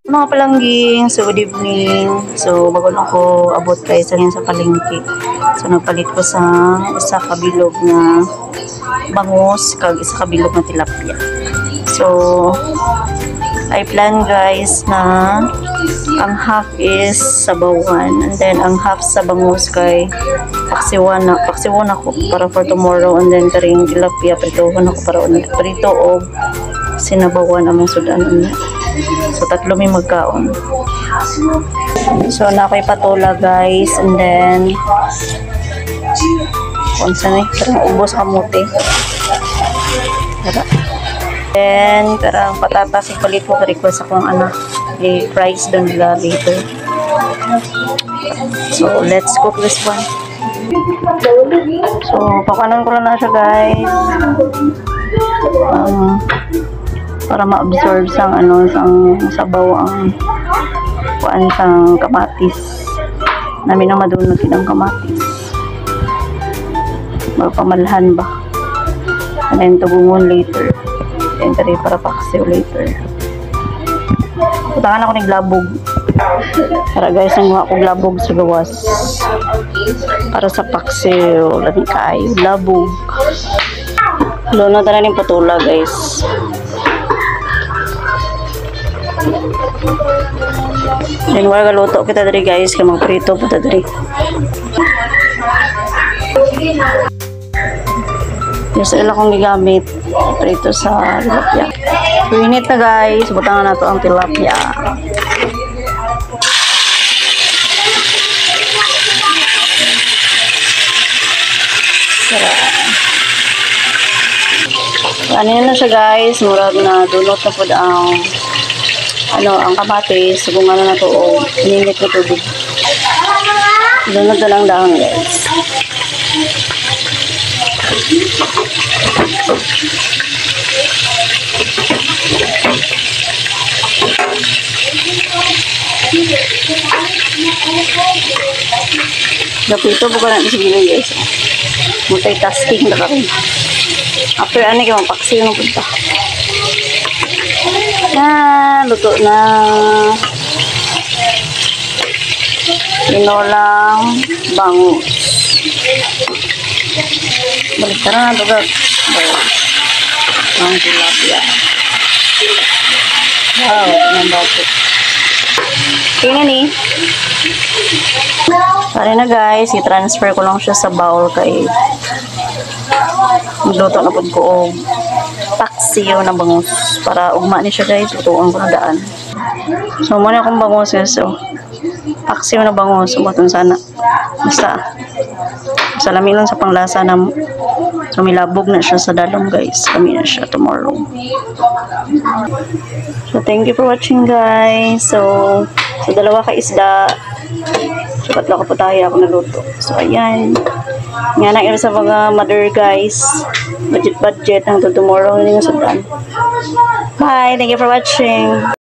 Mga palangging, so good evening. So bago lang ko abot kay sa palengke. So nagpalit ko sa isa kabilog na bangus kag isa kabilog na tilapia. So I plan guys na ang half is sabawan and then ang half sa bangus kay paksiwan ako para for tomorrow and then karing tilapia pritohon ako para prito o sinabawan among sudan niya. So tatlo may magkaon. So na ako'y patula guys and then unsa ni karang ubos kamote. Then karang patatas ipalit ko request akong anak i-price doon nila later. So let's cook this one. So pakanan ko na siya guys. Para ma-absorb sang sang sabaw ang kuan sang kamatis. Namin ang madunod ng kamatis. Magpamalhan ba? And then tubungon later. And then para paksiw later. Putangan ako ng labog. Para guys, ang mga kong labog sa gawas. Para sa paksiw. Lami kayo. Labog. Luno na rin patula guys. Then wala luto kita dari guys kay magprito puta dari. Yung sa ila kong gigamit prito sa tilapia. So init na guys, butangan na to ang tilapia. Ano na siya guys, murag na dunot na po ang kamatis, kung ano na to o ininit na tubig. Dunod na lang dahon guys. Dapito po ka natin sige guys. Multitasking na kami. After ano kayo, magpaksiw ng punta. Luto na. Tinolang bangus. Balik ka na ito guys. Ang tilapia. Wow, ang bakit. Tingnan eh. Pare na guys, i-transfer ko lang siya sa bowl kay magluto na po ko o paksiyo na bangus para ugma ni siya guys, lutuan ko na daan. So muna akong bangus guys, so paksiyo na bangus, umatun sana basta salamin lang sa panglasa na so may labog na siya sa dalom guys, kami na siya tomorrow. So thank you for watching guys. So dalawa ka isda, so tatlo ko po tayo ako naluto. So ayan nga na sa mga mother guys, budget hanggang tomorrow hindi nga sundan. Bye, thank you for watching.